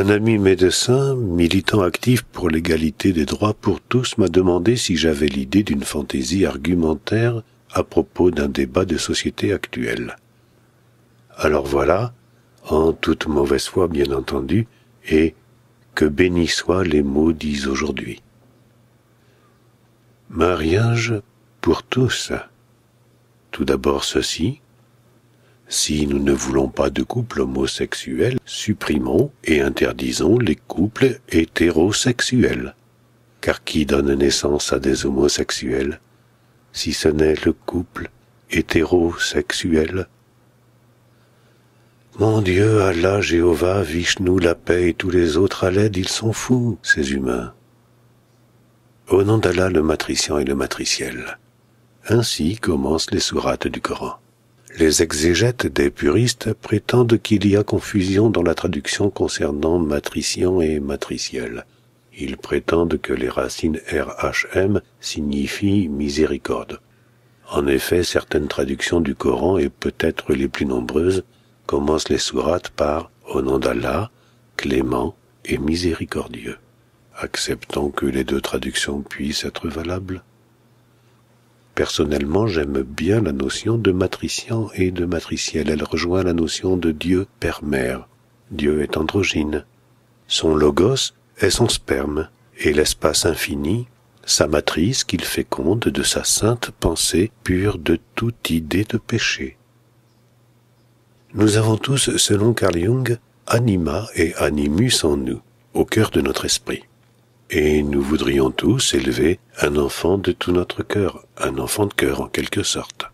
Un ami médecin, militant actif pour l'égalité des droits pour tous, m'a demandé si j'avais l'idée d'une fantaisie argumentaire à propos d'un débat de société actuel. Alors voilà, en toute mauvaise foi bien entendu, et que bénis soient les mots dits aujourd'hui. Mariage pour tous. Tout d'abord ceci. Si nous ne voulons pas de couple homosexuel, supprimons et interdisons les couples hétérosexuels. Car qui donne naissance à des homosexuels, si ce n'est le couple hétérosexuel? Mon Dieu, Allah, Jéhovah, Vishnu, la paix et tous les autres à l'aide, ils sont fous, ces humains. Au nom d'Allah, le matriciant et le matriciel. Ainsi commencent les sourates du Coran. Les exégètes des puristes prétendent qu'il y a confusion dans la traduction concernant matriciant et matriciel. Ils prétendent que les racines RHM signifient miséricorde. En effet, certaines traductions du Coran, et peut-être les plus nombreuses, commencent les sourates par « Au nom d'Allah, clément et miséricordieux ». Acceptons que les deux traductions puissent être valables. Personnellement, j'aime bien la notion de matriciant et de matriciel. Elle rejoint la notion de Dieu Père-Mère. Dieu est androgyne. Son logos est son sperme, et l'espace infini, sa matrice qu'il féconde de sa sainte pensée pure de toute idée de péché. Nous avons tous, selon Carl Jung, anima et animus en nous, au cœur de notre esprit. Et nous voudrions tous élever un enfant de tout notre cœur, un enfant de cœur en quelque sorte.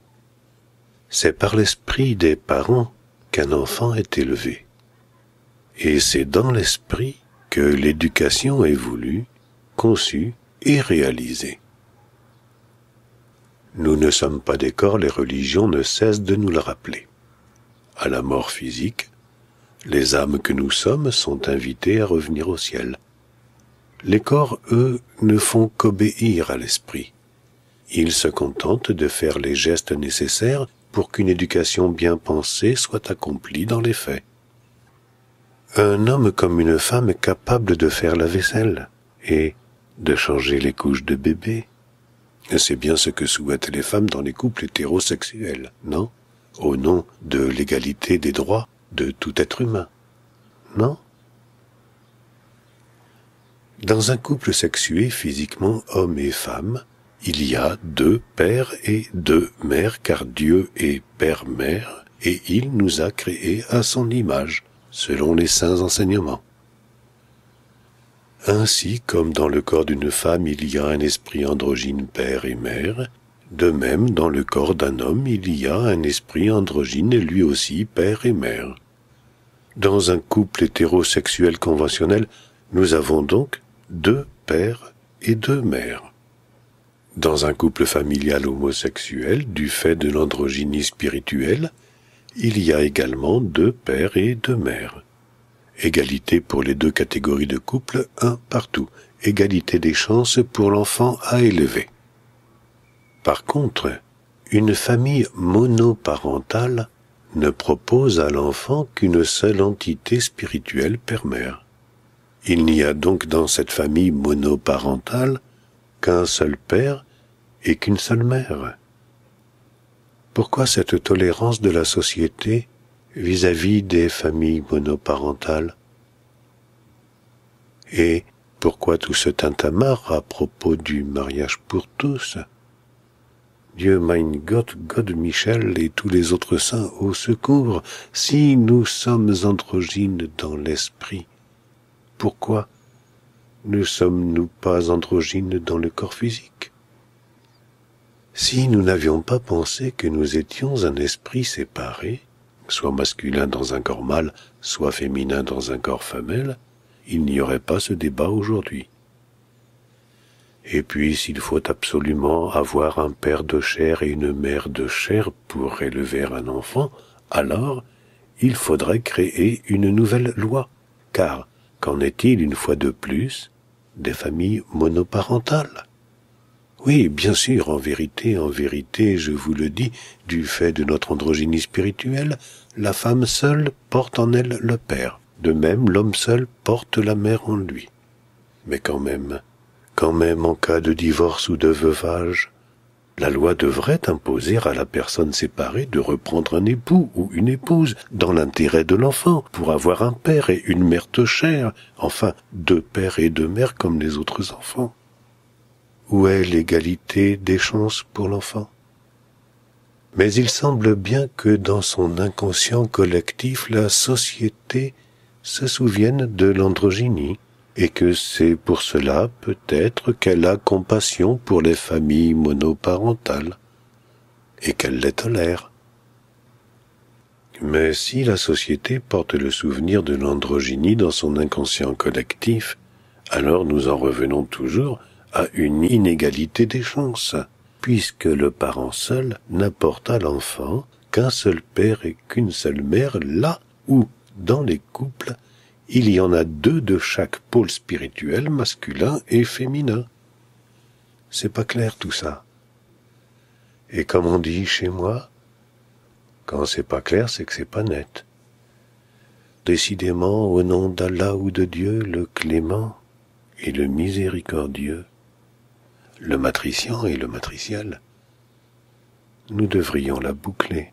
C'est par l'esprit des parents qu'un enfant est élevé. Et c'est dans l'esprit que l'éducation est voulue, conçue et réalisée. Nous ne sommes pas des corps, les religions ne cessent de nous le rappeler. À la mort physique, les âmes que nous sommes sont invitées à revenir au ciel. Les corps, eux, ne font qu'obéir à l'esprit. Ils se contentent de faire les gestes nécessaires pour qu'une éducation bien pensée soit accomplie dans les faits. Un homme comme une femme est capable de faire la vaisselle et de changer les couches de bébé. C'est bien ce que souhaitent les femmes dans les couples hétérosexuels, non? Au nom de l'égalité des droits de tout être humain, non? Dans un couple sexué physiquement homme et femme, il y a deux pères et deux mères, car Dieu est père-mère, et il nous a créés à son image, selon les saints enseignements. Ainsi comme dans le corps d'une femme il y a un esprit androgyne père et mère, de même dans le corps d'un homme il y a un esprit androgyne lui aussi père et mère. Dans un couple hétérosexuel conventionnel, nous avons donc deux pères et deux mères. Dans un couple familial homosexuel, du fait de l'androgynie spirituelle, il y a également deux pères et deux mères. Égalité pour les deux catégories de couple, un partout. Égalité des chances pour l'enfant à élever. Par contre, une famille monoparentale ne propose à l'enfant qu'une seule entité spirituelle père-mère. Il n'y a donc dans cette famille monoparentale qu'un seul père et qu'une seule mère. Pourquoi cette tolérance de la société vis-à-vis des familles monoparentales? Et pourquoi tout ce tintamarre à propos du mariage pour tous? Dieu, mein Gott, God Michel et tous les autres saints au secours, si nous sommes androgynes dans l'esprit, pourquoi ne sommes-nous pas androgynes dans le corps physique? Si nous n'avions pas pensé que nous étions un esprit séparé, soit masculin dans un corps mâle, soit féminin dans un corps femelle, il n'y aurait pas ce débat aujourd'hui. Et puis, s'il faut absolument avoir un père de chair et une mère de chair pour élever un enfant, alors il faudrait créer une nouvelle loi, car qu'en est-il une fois de plus des familles monoparentales? Oui, bien sûr, en vérité, je vous le dis, du fait de notre androgynie spirituelle, la femme seule porte en elle le père. De même, l'homme seul porte la mère en lui. Mais quand même, en cas de divorce ou de veuvage, la loi devrait imposer à la personne séparée de reprendre un époux ou une épouse dans l'intérêt de l'enfant, pour avoir un père et une mère de chair, enfin 2 pères et 2 mères comme les autres enfants. Où est l'égalité des chances pour l'enfant? Mais il semble bien que dans son inconscient collectif, la société se souvienne de l'androgynie, et que c'est pour cela, peut-être, qu'elle a compassion pour les familles monoparentales, et qu'elle les tolère. Mais si la société porte le souvenir de l'androgynie dans son inconscient collectif, alors nous en revenons toujours à une inégalité des chances, puisque le parent seul n'apporte à l'enfant qu'un seul père et qu'une seule mère, là où, dans les couples, il y en a 2 de chaque pôle spirituel, masculin et féminin. C'est pas clair tout ça. Et comme on dit chez moi, quand c'est pas clair, c'est que c'est pas net. Décidément, au nom d'Allah ou de Dieu, le clément et le miséricordieux, le matriciant et le matriciel, nous devrions la boucler.